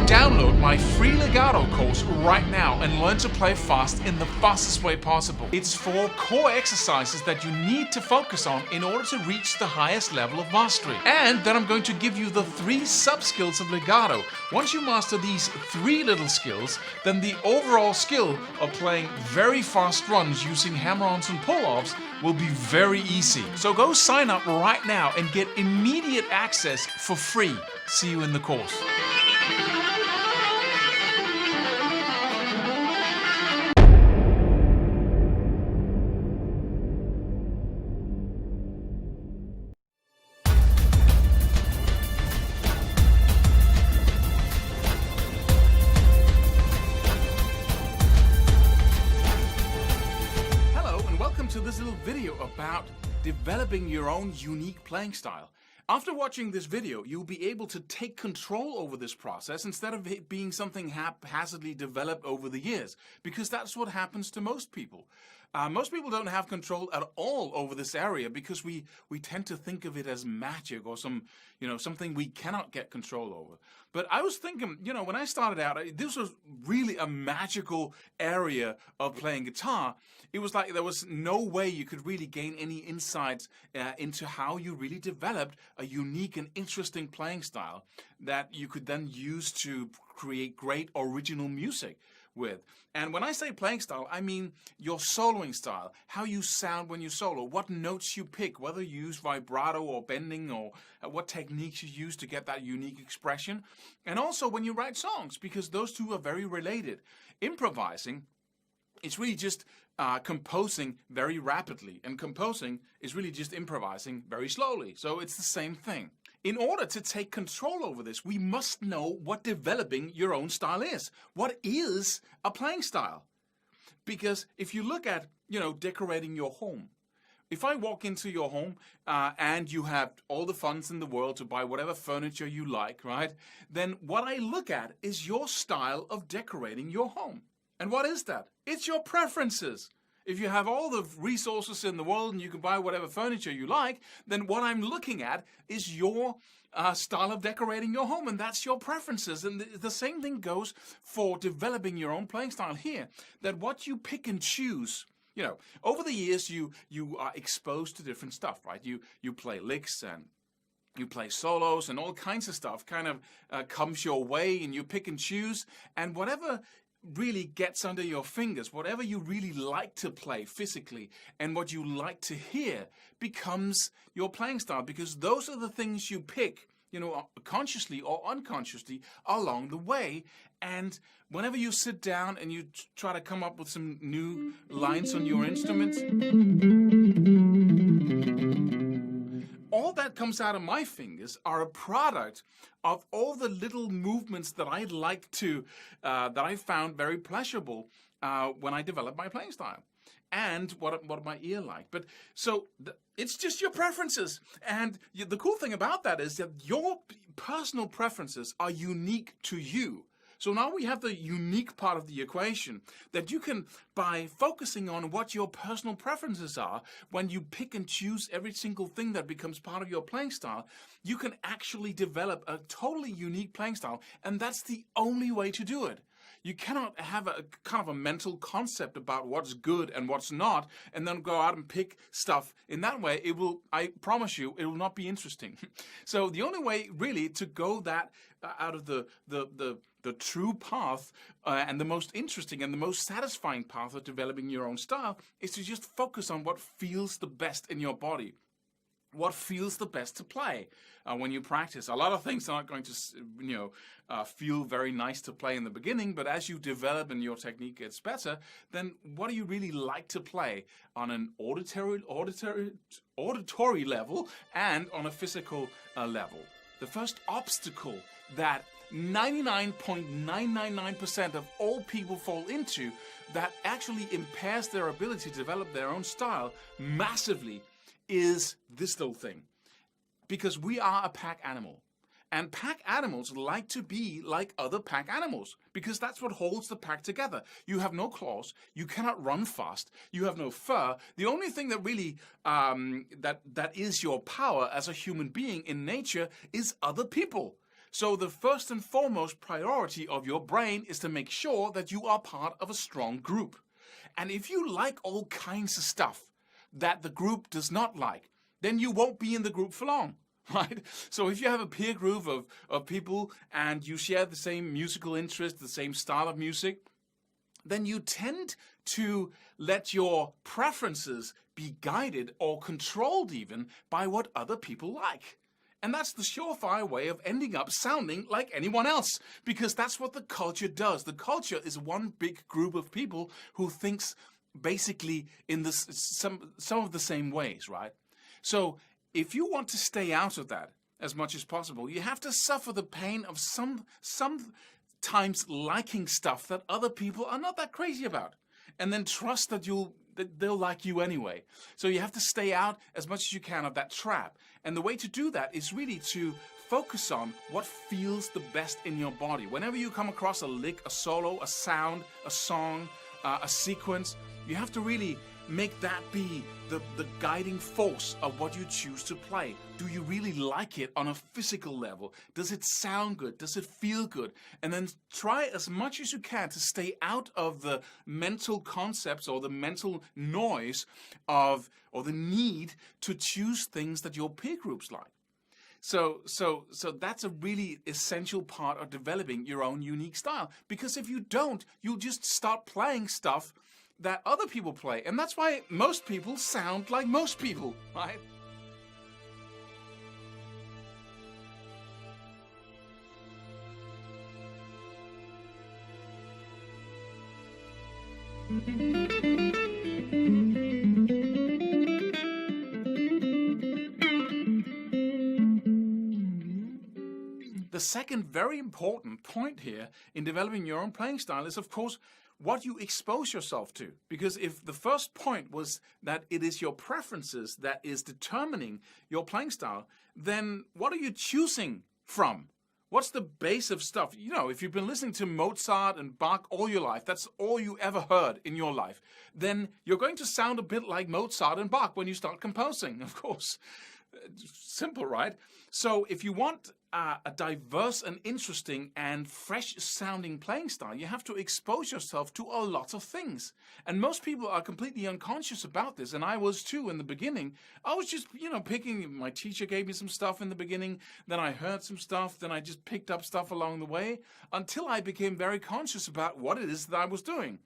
Download my free legato course right now and learn to play fast in the fastest way possible. It's 4 core exercises that you need to focus on in order to reach the highest level of mastery. And then I'm going to give you the 3 sub-skills of legato. Once you master these 3 little skills, then the overall skill of playing very fast runs using hammer-ons and pull-offs will be very easy. So go sign up right now and get immediate access for free. See you in the course. To this little video about developing your own unique playing style. After watching this video, you'll be able to take control over this process instead of it being something haphazardly developed over the years, because that's what happens to most people. Most people don't have control at all over this area because we tend to think of it as magic or something we cannot get control over. But I was thinking, when I started out, this was really a magical area of playing guitar. It was like there was no way you could really gain any insights into how you really developed a unique and interesting playing style that you could then use to create great original music with. And when I say playing style, I mean your soloing style, how you sound when you solo, what notes you pick, whether you use vibrato or bending, or what techniques you use to get that unique expression. And also when you write songs, because those two are very related. Improvising, it's really just composing very rapidly, and composing is really just improvising very slowly. So it's the same thing. In order to take control over this, we must know what developing your own style is. What is a playing style? Because if you look at, decorating your home, if I walk into your home and you have all the funds in the world to buy whatever furniture you like, right? Then what I look at is your style of decorating your home. And what is that? It's your preferences. If you have all the resources in the world and you can buy whatever furniture you like, then what I'm looking at is your style of decorating your home, and that's your preferences. And the same thing goes for developing your own playing style here, that what you pick and choose, over the years you are exposed to different stuff, right? You play licks and you play solos and all kinds of stuff kind of comes your way, and you pick and choose, and whatever really gets under your fingers, whatever you really like to play physically and what you like to hear becomes your playing style, because those are the things you pick, consciously or unconsciously along the way. And whenever you sit down and you try to come up with some new lines on your instrument, all that comes out of my fingers are a product of all the little movements that I like to, that I found very pleasurable when I developed my playing style, and what my ear liked. But so it's just your preferences, and the cool thing about that is that your personal preferences are unique to you. So now we have the unique part of the equation, that you can, by focusing on what your personal preferences are, when you pick and choose every single thing that becomes part of your playing style, you can actually develop a totally unique playing style, and that's the only way to do it. You cannot have a kind of a mental concept about what's good and what's not, and then go out and pick stuff in that way. It will, I promise you, it will not be interesting. So the only way really to go that out of the true path and the most interesting and the most satisfying path of developing your own style is to just focus on what feels the best in your body. What feels the best to play when you practice. A lot of things are not going to, feel very nice to play in the beginning, but as you develop and your technique gets better, then what do you really like to play on an auditory level and on a physical level? The first obstacle that 99.999% of all people fall into that actually impairs their ability to develop their own style massively is this little thing. Because we are a pack animal. And pack animals like to be like other pack animals, because that's what holds the pack together. You have no claws, you cannot run fast, you have no fur. The only thing that really, that is your power as a human being in nature is other people. So the first and foremost priority of your brain is to make sure that you are part of a strong group. And if you like all kinds of stuff that the group does not like, then you won't be in the group for long, right? So if you have a peer group of people and you share the same musical interest, the same style of music, then you tend to let your preferences be guided or controlled even by what other people like. And that's the surefire way of ending up sounding like anyone else, because that's what the culture does. The culture is one big group of people who thinks basically in this, some of the same ways, right? So if you want to stay out of that as much as possible, you have to suffer the pain of sometimes liking stuff that other people are not that crazy about, and then trust that they'll like you anyway. So you have to stay out as much as you can of that trap. And the way to do that is really to focus on what feels the best in your body. Whenever you come across a lick, a solo, a sound, a song, a sequence, you have to really make that be the guiding force of what you choose to play. Do you really like it on a physical level? Does it sound good? Does it feel good? And then try as much as you can to stay out of the mental concepts or the mental noise of, or the need to choose things that your peer groups like. So that's a really essential part of developing your own unique style. Because if you don't, you'll just start playing stuff that other people play. And that's why most people sound like most people, right? The second very important point here in developing your own playing style is, of course, what you expose yourself to. Because if the first point was that it is your preferences that is determining your playing style, then what are you choosing from? What's the base of stuff? You know, if you've been listening to Mozart and Bach all your life, that's all you ever heard in your life, then you're going to sound a bit like Mozart and Bach when you start composing, of course. Simple, right? So if you want a diverse and interesting and fresh sounding playing style, you have to expose yourself to a lot of things. And most people are completely unconscious about this, and I was too in the beginning. I was just, picking, my teacher gave me some stuff in the beginning, then I heard some stuff, then I just picked up stuff along the way, until I became very conscious about what it is that I was doing.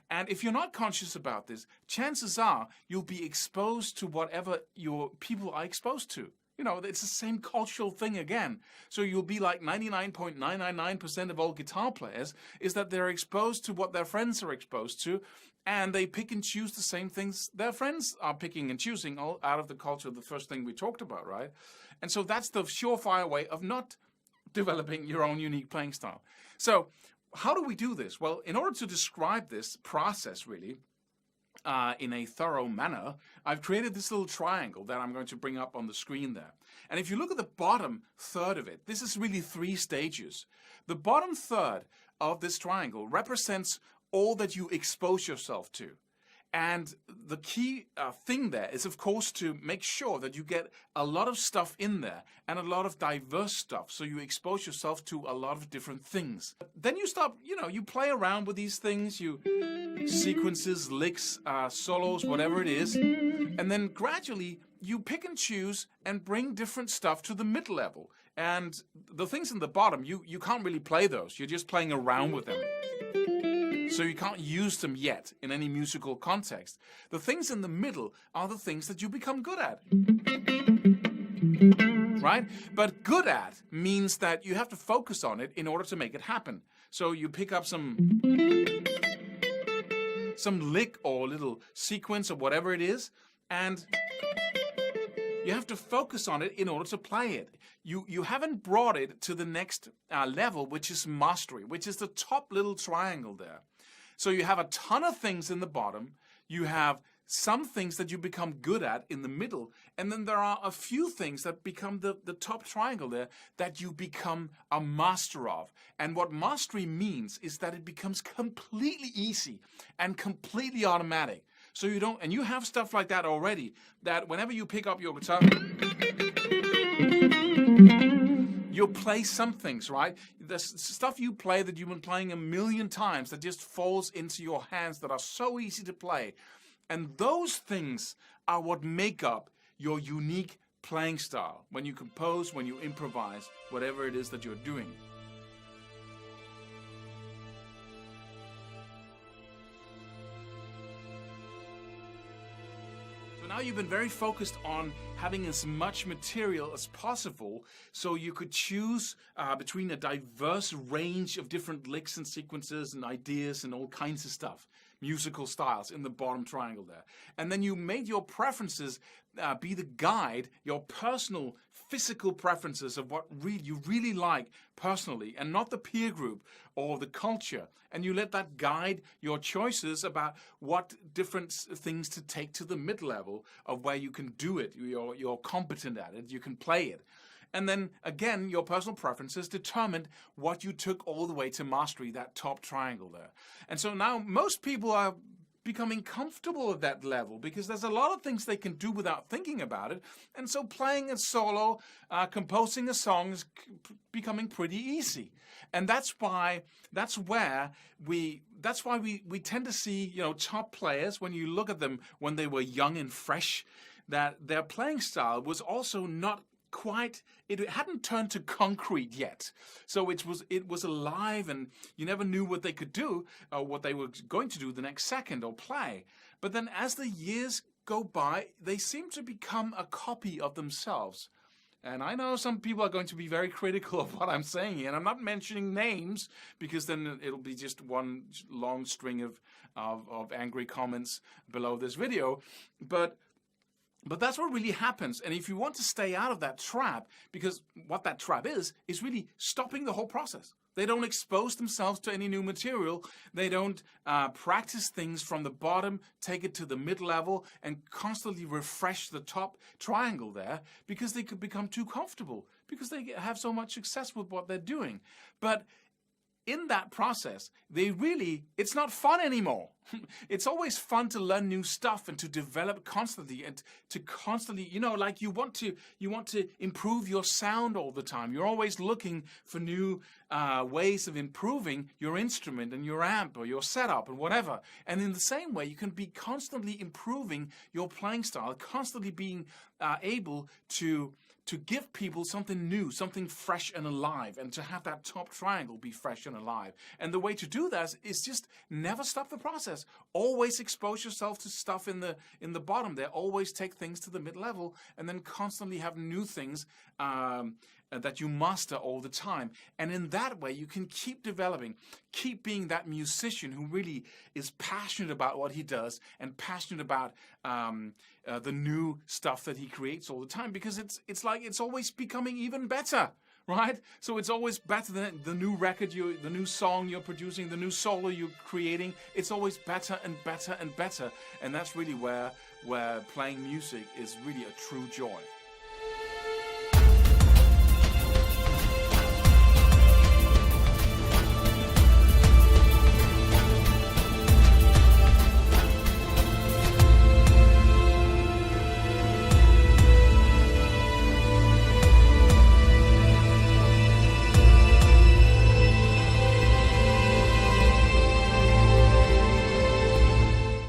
And if you're not conscious about this, chances are you'll be exposed to whatever your people are exposed to. It's the same cultural thing again. So you'll be like 99.999% of all guitar players is that they're exposed to what their friends are exposed to, and they pick and choose the same things their friends are picking and choosing, all out of the culture, the first thing we talked about, right? And so that's the surefire way of not developing your own unique playing style. So how do we do this? Well, in order to describe this process really, in a thorough manner, I've created this little triangle that I'm going to bring up on the screen there. And if you look at the bottom third of it, this is really 3 stages. The bottom third of this triangle represents all that you expose yourself to. And the key thing there is, of course, to make sure that you get a lot of stuff in there and a lot of diverse stuff. So you expose yourself to a lot of different things. Then you start, you play around with these things, sequences, licks, solos, whatever it is. And then gradually you pick and choose and bring different stuff to the mid level. And the things in the bottom, you can't really play those. You're just playing around with them. So you can't use them yet in any musical context. The things in the middle are the things that you become good at. Right? But good at means that you have to focus on it in order to make it happen. So you pick up some lick or little sequence or whatever it is, and you have to focus on it in order to play it. You haven't brought it to the next level, which is mastery, which is the top little triangle there. So you have a ton of things in the bottom, you have some things that you become good at in the middle, and then there are a few things that become the top triangle there that you become a master of. And what mastery means is that it becomes completely easy and completely automatic. So you have stuff like that already, that whenever you pick up your guitar, you'll play some things, right? There's stuff you play that you've been playing a million times that just falls into your hands that are so easy to play. And those things are what make up your unique playing style when you compose, when you improvise, whatever it is that you're doing. So now you've been very focused on having as much material as possible so you could choose between a diverse range of different licks and sequences and ideas and all kinds of stuff, musical styles in the bottom triangle there. And then you made your preferences be the guide, your personal physical preferences of what you really like personally, and not the peer group or the culture. And you let that guide your choices about what different things to take to the mid-level of where you can do it, you're competent at it, you can play it. And then, again, your personal preferences determined what you took all the way to mastery, that top triangle there. And so now most people are becoming comfortable at that level because there's a lot of things they can do without thinking about it. And so playing a solo, composing a song is becoming pretty easy. And that's why we tend to see, top players, when you look at them when they were young and fresh, that their playing style was also not quite, it hadn't turned to concrete yet. So it was alive, and you never knew what they could do or what they were going to do the next second or play. But then as the years go by, they seem to become a copy of themselves. And I know some people are going to be very critical of what I'm saying here, and I'm not mentioning names because then it'll be just one long string of angry comments below this video. But that's what really happens. And if you want to stay out of that trap, because what that trap is really stopping the whole process. They don't expose themselves to any new material. They don't practice things from the bottom, take it to the mid-level, and constantly refresh the top triangle there because they could become too comfortable because they have so much success with what they're doing. But in that process, it's not fun anymore. It's always fun to learn new stuff and to develop constantly and to constantly, like you want to improve your sound all the time. You're always looking for new ways of improving your instrument and your amp or your setup and whatever. And in the same way, you can be constantly improving your playing style, constantly being able to give people something new, something fresh and alive, and to have that top triangle be fresh and alive. And the way to do that is just never stop the process. Always expose yourself to stuff in the bottom there. Always take things to the mid-level, and then constantly have new things that you master all the time. And in that way, you can keep developing, keep being that musician who really is passionate about what he does and passionate about the new stuff that he creates all the time, because it's like it's always becoming even better, right? So it's always better than the new record, the new song you're producing, the new solo you're creating. It's always better and better and better. And that's really where playing music is really a true joy.